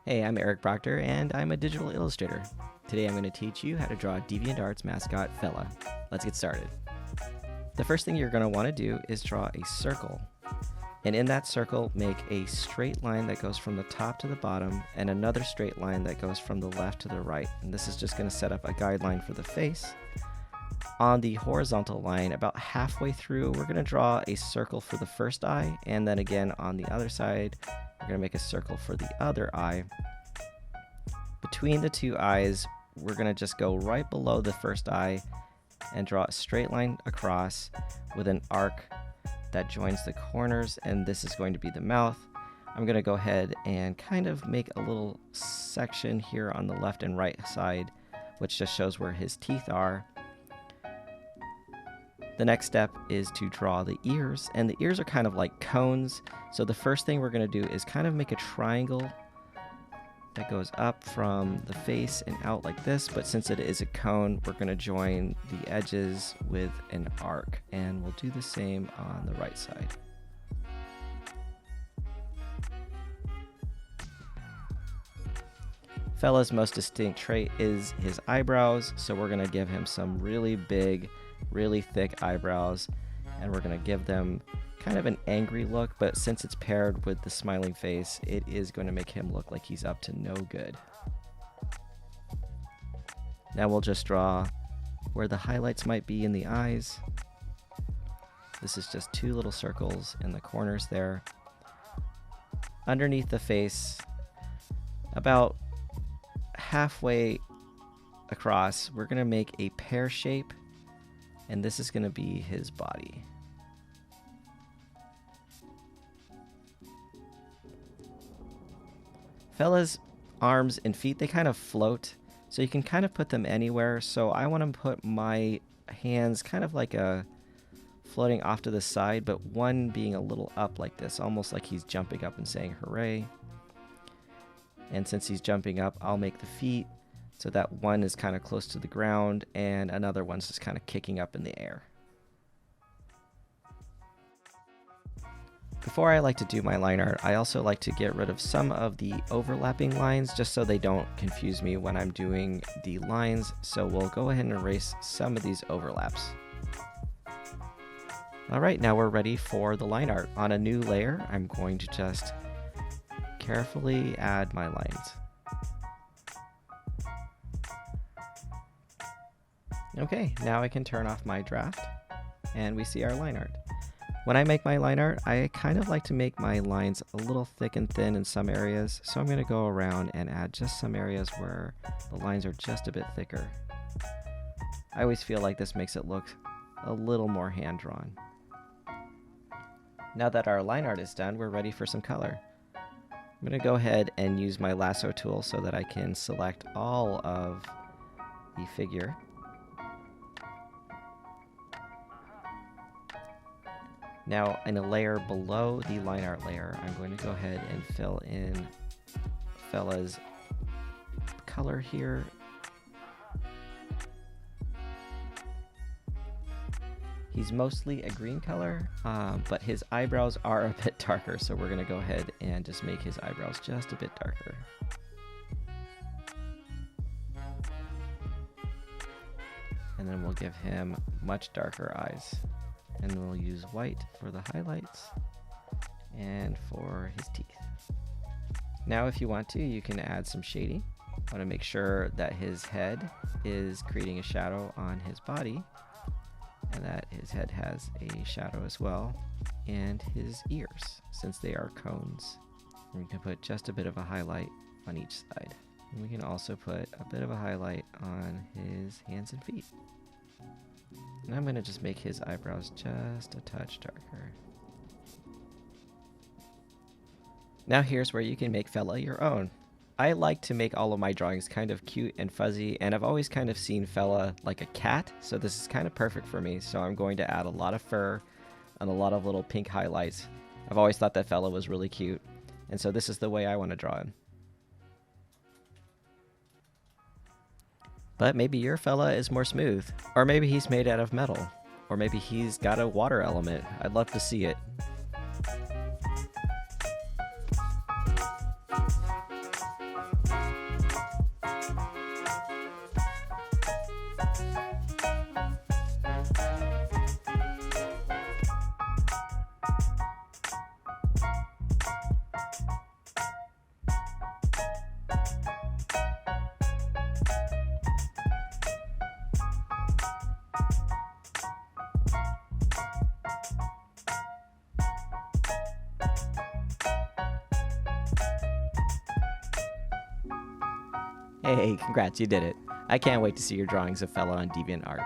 Hey, I'm Eric Proctor, and I'm a digital illustrator. Today I'm going to teach you how to draw DeviantArt's mascot, Fella. Let's get started. The first thing you're going to want to do is draw a circle. And in that circle, make a straight line that goes from the top to the bottom, and another straight line that goes from the left to the right. And this is just going to set up a guideline for the face. On the horizontal line, about halfway through, we're going to draw a circle for the first eye, and then again on the other side, we're going to make a circle for the other eye. Between the two eyes, we're going to just go right below the first eye and draw a straight line across with an arc that joins the corners, and this is going to be the mouth. I'm going to go ahead and kind of make a little section here on the left and right side, which just shows where his teeth are. The next step is to draw the ears, and the ears are kind of like cones. So the first thing we're going to do is kind of make a triangle that goes up from the face and out like this, but since it is a cone, we're going to join the edges with an arc, and we'll do the same on the right side. Fella's most distinct trait is his eyebrows, so we're going to give him some really big, really thick eyebrows, and we're going to give them kind of an angry look, but since it's paired with the smiling face, it is going to make him look like he's up to no good. Now we'll just draw where the highlights might be in the eyes. This is just two little circles in the corners there. Underneath the face, about halfway across, we're going to make a pear shape, and this is going to be his body. Fella's arms and feet, they kind of float, so you can kind of put them anywhere. So I want to put my hands kind of like a floating off to the side, but one being a little up like this, almost like he's jumping up and saying hooray. And since he's jumping up, I'll make the feet so that one is kind of close to the ground and another one's just kind of kicking up in the air. Before I like to do my line art, I also like to get rid of some of the overlapping lines just so they don't confuse me when I'm doing the lines. So we'll go ahead and erase some of these overlaps. Alright, now we're ready for the line art. On a new layer, I'm going to just carefully add my lines. Okay, now I can turn off my draft and we see our line art. When I make my line art, I kind of like to make my lines a little thick and thin in some areas, so I'm going to go around and add just some areas where the lines are just a bit thicker. I always feel like this makes it look a little more hand-drawn. Now that our line art is done, we're ready for some color. I'm going to go ahead and use my lasso tool so that I can select all of the figure. Now, in a layer below the line art layer, I'm going to go ahead and fill in Fella's color here. He's mostly a green color, but his eyebrows are a bit darker, so we're going to go ahead and just make his eyebrows just a bit darker. And then we'll give him much darker eyes. And we'll use white for the highlights and for his teeth. Now if you want to, you can add some shading. I want to make sure that his head is creating a shadow on his body, and that his head has a shadow as well, and his ears, since they are cones. And we can put just a bit of a highlight on each side. And we can also put a bit of a highlight on his hands and feet. And I'm going to just make his eyebrows just a touch darker. Now here's where you can make Fella your own. I like to make all of my drawings kind of cute and fuzzy, and I've always kind of seen Fella like a cat, so this is kind of perfect for me. So I'm going to add a lot of fur and a lot of little pink highlights. I've always thought that Fella was really cute, and so this is the way I want to draw him. But maybe your Fella is more smooth, or maybe he's made out of metal, or maybe he's got a water element. I'd love to see it. Hey, congrats, you did it. I can't wait to see your drawings of Fella on DeviantArt.